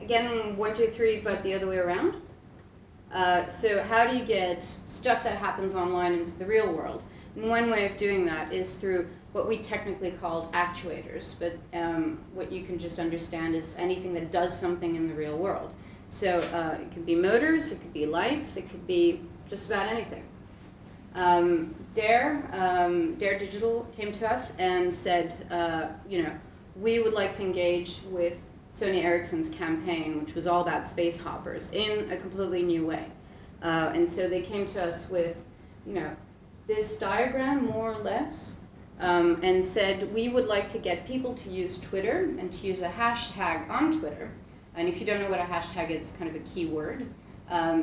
again, 1, 2, 3, but the other way around. So how do you get stuff that happens online into the real world? And one way of doing that is through what we technically called actuators, but what you can just understand is anything that does something in the real world. So it could be motors, it could be lights, it could be just about anything. Dare Digital came to us and said, we would like to engage with Sony Ericsson's campaign, which was all about space hoppers, in a completely new way. And so they came to us with, this diagram, more or less, and said, we would like to get people to use Twitter and to use a hashtag on Twitter. And if you don't know what a hashtag is, it's kind of a keyword.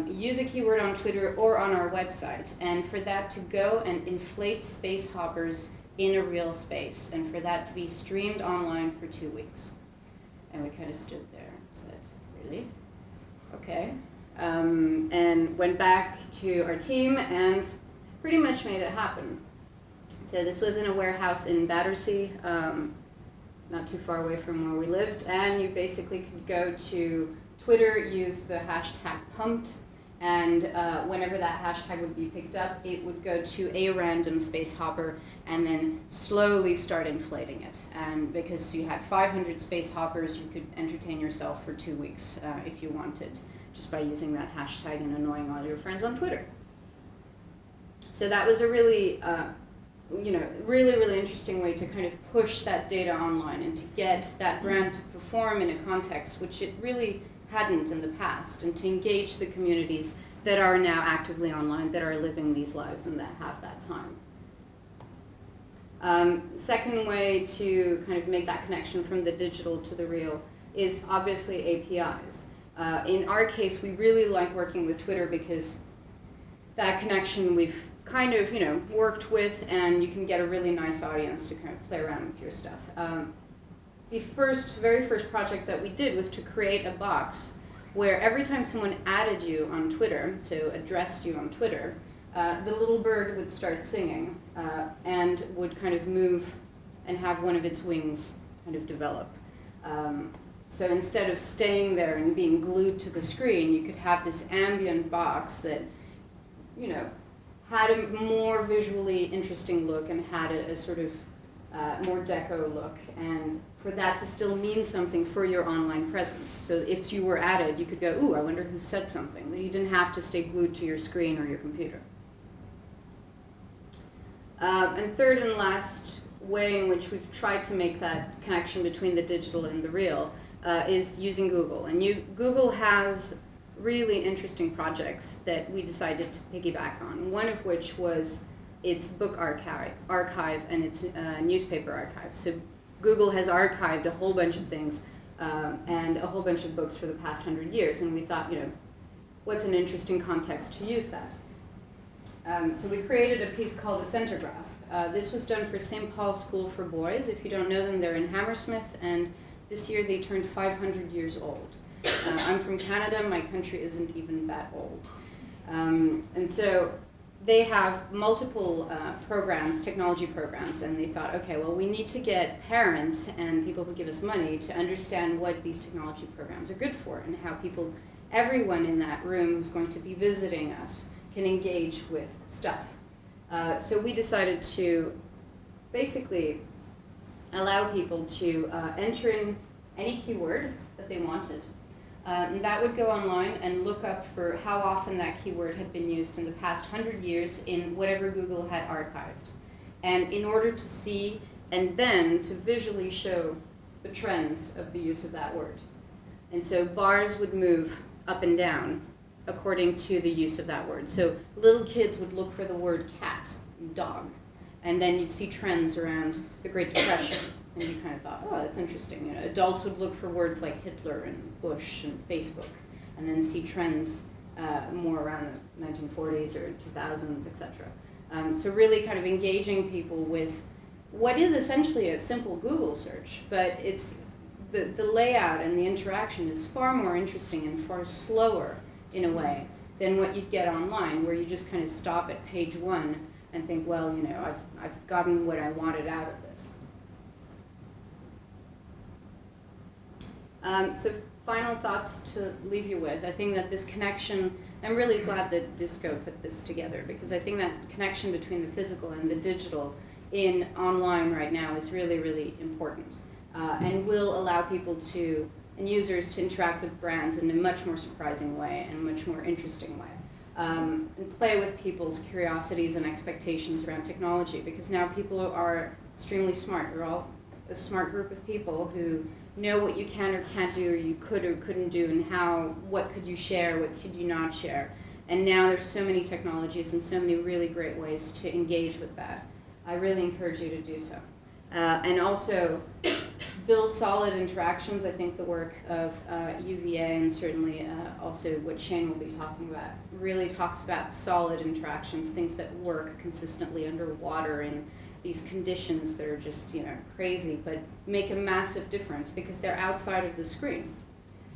Use a keyword on Twitter or on our website, and for that to go and inflate space hoppers in a real space, and for that to be streamed online for 2 weeks. And we kind of stood there and said, really? Okay. And went back to our team and pretty much made it happen. So this was in a warehouse in Battersea, not too far away from where we lived, and you basically could go to Twitter, use the hashtag pumped, and whenever that hashtag would be picked up, it would go to a random space hopper and then slowly start inflating it. And because you had 500 space hoppers, you could entertain yourself for 2 weeks if you wanted, just by using that hashtag and annoying all your friends on Twitter. So that was a really, really interesting way to kind of push that data online and to get that brand to perform in a context which it really hadn't in the past, and to engage the communities that are now actively online, that are living these lives and that have that time. Second way to kind of make that connection from the digital to the real is obviously APIs. In our case, we really like working with Twitter because that connection we've kind of worked with, and you can get a really nice audience to kind of play around with your stuff. The very first project that we did was to create a box where every time someone added you on Twitter, so addressed you on Twitter, the little bird would start singing and would kind of move and have one of its wings kind of develop. So instead of staying there and being glued to the screen, you could have this ambient box that, had a more visually interesting look and had a sort of more deco look, and for that to still mean something for your online presence. So if you were added, you could go, ooh, I wonder who said something, but you didn't have to stay glued to your screen or your computer. And third and last way in which we've tried to make that connection between the digital and the real is using Google. And Google has really interesting projects that we decided to piggyback on, one of which was its book archive and its newspaper archive. So Google has archived a whole bunch of things and a whole bunch of books for the past 100 years, and we thought, what's an interesting context to use that? So we created a piece called the Center Graph. This was done for St. Paul's School for Boys. If you don't know them, they're in Hammersmith, and this year they turned 500 years old. I'm from Canada, my country isn't even that old. And so they have multiple programs, technology programs, and they thought, okay, well, we need to get parents and people who give us money to understand what these technology programs are good for and how everyone in that room who's going to be visiting us can engage with stuff. So we decided to basically allow people to enter in any keyword that they wanted. And that would go online and look up for how often that keyword had been used in the past 100 years in whatever Google had archived. And in order to see and then to visually show the trends of the use of that word. And so bars would move up and down according to the use of that word. So little kids would look for the word cat, dog, and then you'd see trends around the Great Depression. And you kind of thought, oh, that's interesting. Adults would look for words like Hitler and Bush and Facebook, and then see trends more around the 1940s or 2000s, etc. So really kind of engaging people with what is essentially a simple Google search, but it's the layout and the interaction is far more interesting and far slower in a way than what you'd get online, where you just kind of stop at page 1 and think, well, I've gotten what I wanted out of this. So final thoughts to leave you with. I think that this connection, I'm really glad that Disco put this together, because I think that connection between the physical and the digital in online right now is really, really important, and will allow people to, and users to interact with brands in a much more surprising way and much more interesting way. And play with people's curiosities and expectations around technology, because now people are extremely smart. You're all a smart group of people who know what you can or can't do, or you could or couldn't do, and what could you share, what could you not share. And now there's so many technologies and so many really great ways to engage with that. I really encourage you to do so. And also build solid interactions. I think the work of UVA, and certainly also what Shane will be talking about, really talks about solid interactions, things that work consistently underwater in these conditions that are just, crazy, but make a massive difference because they're outside of the screen.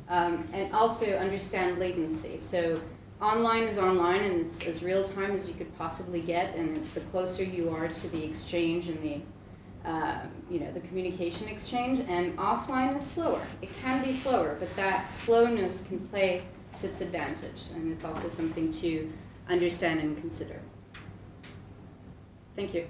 And also understand latency. So online is online, and it's as real time as you could possibly get, and it's the closer you are to the exchange and the communication exchange. And offline is slower. It can be slower, but that slowness can play to its advantage, and it's also something to understand and consider. Thank you.